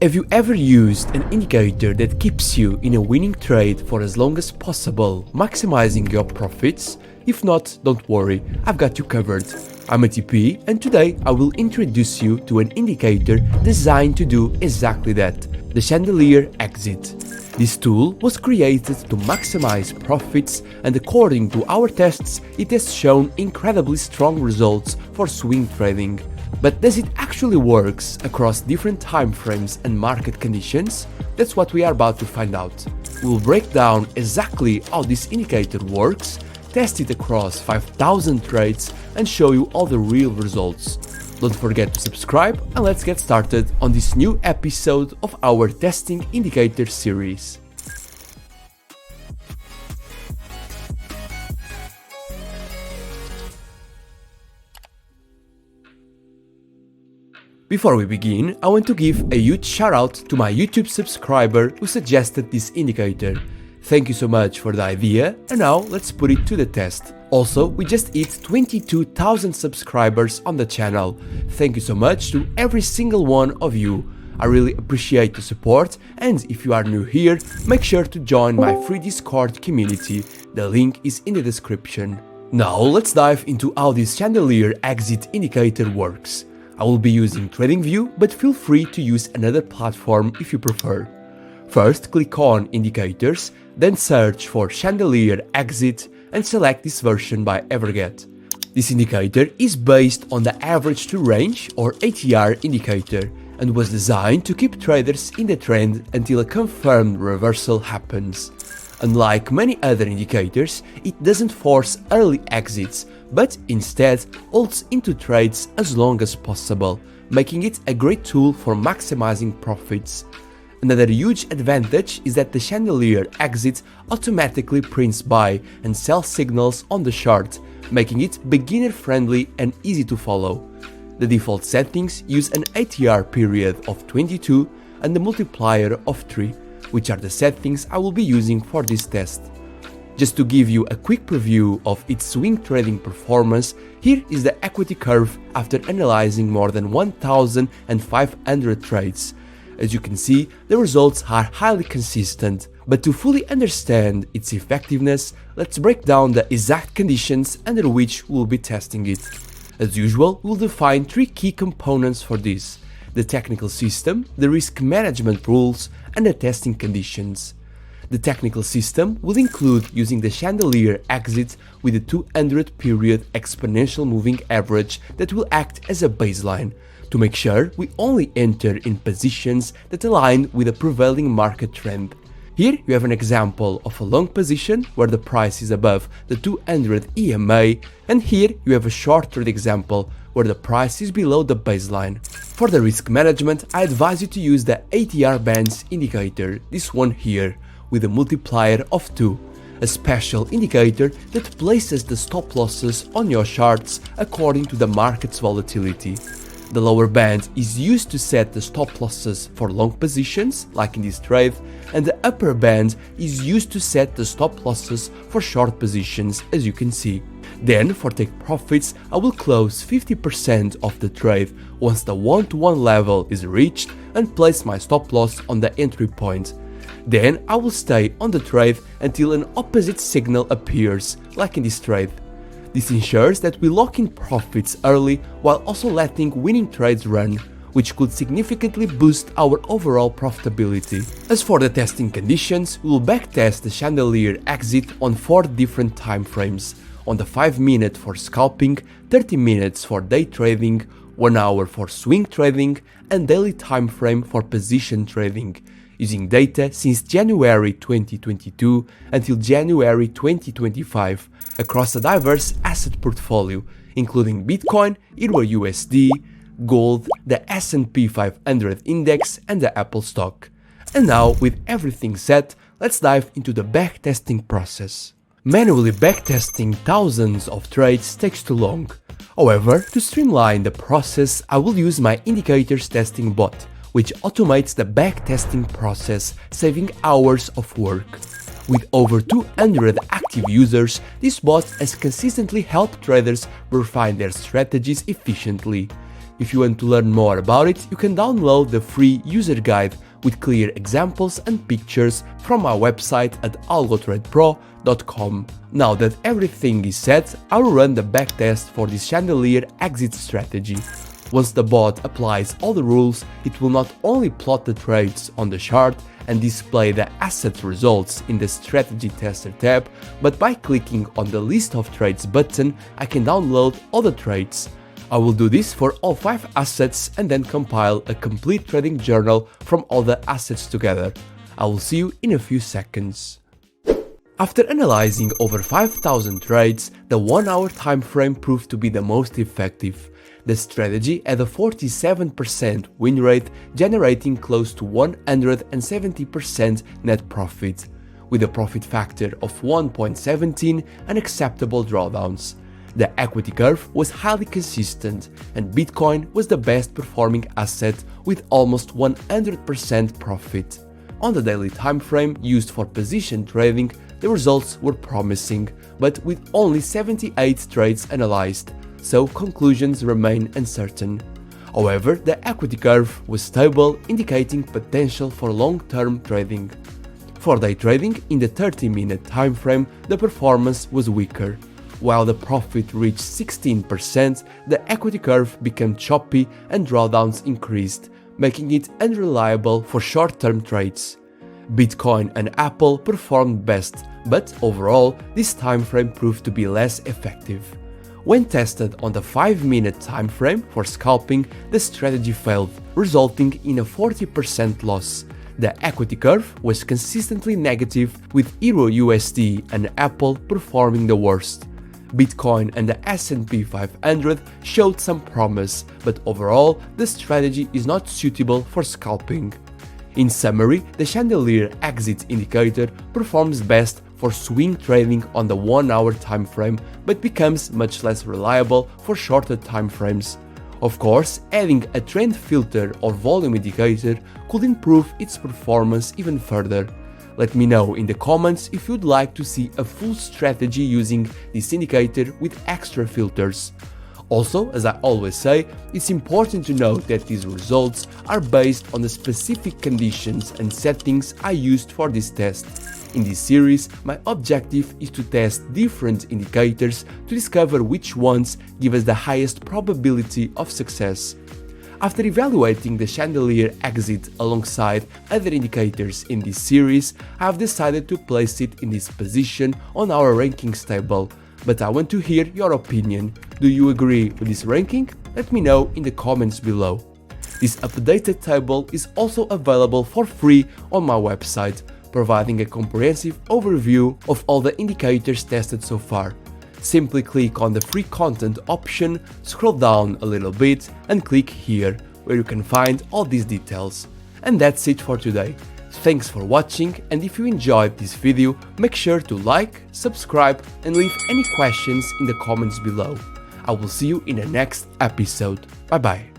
Have you ever used an indicator that keeps you in a winning trade for as long as possible, maximizing your profits? If not, don't worry, I've got you covered. I'm a TP, and today I will introduce you to an indicator designed to do exactly that, the Chandelier Exit. This tool was created to maximize profits, and according to our tests, it has shown incredibly strong results for swing trading. But does it actually work across different time frames and market conditions? That's what we are about to find out. We'll break down exactly how this indicator works, test it across 5,000 trades, and show you all the real results. Don't forget to subscribe, and let's get started on this new episode of our Testing Indicator series. Before we begin, I want to give a huge shout out to my YouTube subscriber who suggested this indicator. Thank you so much for the idea, and now let's put it to the test. Also, we just hit 22,000 subscribers on the channel. Thank you so much to every single one of you. I really appreciate the support, and if you are new here, make sure to join my free Discord community. The link is in the description. Now let's dive into how this Chandelier Exit Indicator works. I will be using TradingView, but feel free to use another platform if you prefer. First, click on Indicators, then search for Chandelier Exit and select this version by Everget. This indicator is based on the average to range or ATR indicator and was designed to keep traders in the trend until a confirmed reversal happens. Unlike many other indicators, it doesn't force early exits, but instead holds into trades as long as possible, making it a great tool for maximizing profits. Another huge advantage is that the Chandelier Exit automatically prints buy and sell signals on the chart, making it beginner-friendly and easy to follow. The default settings use an ATR period of 22 and a multiplier of 3, which are the settings I will be using for this test. Just to give you a quick preview of its swing trading performance, here is the equity curve after analyzing more than 1,500 trades. As you can see, the results are highly consistent, but to fully understand its effectiveness, let's break down the exact conditions under which we'll be testing it. As usual, we'll define three key components for this: the technical system, the risk management rules, and the testing conditions. The technical system will include using the Chandelier Exit with a 200 period exponential moving average that will act as a baseline, to make sure we only enter in positions that align with the prevailing market trend. Here you have an example of a long position where the price is above the 200 EMA, and here you have a short trade example where the price is below the baseline. For the risk management, I advise you to use the ATR bands indicator, this one here, with a multiplier of 2, a special indicator that places the stop losses on your charts according to the market's volatility. The lower band is used to set the stop losses for long positions, like in this trade, and the upper band is used to set the stop losses for short positions, as you can see. Then, for take profits, I will close 50% of the trade once the 1-to-1 level is reached and place my stop loss on the entry point. Then I will stay on the trade until an opposite signal appears, like in this trade. This ensures that we lock in profits early while also letting winning trades run, which could significantly boost our overall profitability. As for the testing conditions, we will backtest the Chandelier Exit on 4 different time frames: on the 5-minute for scalping, 30 minutes for day trading, 1 hour for swing trading, and daily time frame for position trading, using data since January 2022 until January 2025 across a diverse asset portfolio, including Bitcoin, EURUSD, gold, the S&P 500 index, and the Apple stock. And now, with everything set, let's dive into the backtesting process. Manually backtesting thousands of trades takes too long. However, to streamline the process, I will use my indicators testing bot, which automates the backtesting process, saving hours of work. With over 200 active users, this bot has consistently helped traders refine their strategies efficiently. If you want to learn more about it, you can download the free user guide with clear examples and pictures from my website at algotradepro.com. Now that everything is set, I will run the backtest for this Chandelier exit strategy. Once the bot applies all the rules, it will not only plot the trades on the chart and display the asset results in the Strategy Tester tab, but by clicking on the List of Trades button, I can download all the trades. I will do this for all 5 assets and then compile a complete trading journal from all the assets together. I will see you in a few seconds. After analyzing over 5,000 trades, the 1-hour time frame proved to be the most effective. The strategy had a 47% win rate, generating close to 170% net profit, with a profit factor of 1.17 and acceptable drawdowns. The equity curve was highly consistent, and Bitcoin was the best performing asset with almost 100% profit. On the daily time frame used for position trading, the results were promising, but with only 78 trades analyzed, so conclusions remain uncertain. However, the equity curve was stable, indicating potential for long-term trading. For day trading, in the 30-minute time frame, the performance was weaker. While the profit reached 16%, the equity curve became choppy and drawdowns increased, making it unreliable for short-term trades. Bitcoin and Apple performed best, but overall, this time frame proved to be less effective. When tested on the 5-minute time frame for scalping, the strategy failed, resulting in a 40% loss. The equity curve was consistently negative, with EURUSD and Apple performing the worst. Bitcoin and the S&P 500 showed some promise, but overall, the strategy is not suitable for scalping. In summary, the Chandelier Exit Indicator performs best for swing trading on the 1-hour time frame, but becomes much less reliable for shorter time frames. Of course, adding a trend filter or volume indicator could improve its performance even further. Let me know in the comments if you'd like to see a full strategy using this indicator with extra filters. Also, as I always say, it's important to note that these results are based on the specific conditions and settings I used for this test. In this series, my objective is to test different indicators to discover which ones give us the highest probability of success. After evaluating the Chandelier Exit alongside other indicators in this series, I have decided to place it in this position on our rankings table, but I want to hear your opinion. Do you agree with this ranking? Let me know in the comments below. This updated table is also available for free on my website, providing a comprehensive overview of all the indicators tested so far. Simply click on the free content option, scroll down a little bit and click here, where you can find all these details. And that's it for today. Thanks for watching, and if you enjoyed this video, make sure to like, subscribe and leave any questions in the comments below. I will see you in the next episode. Bye bye.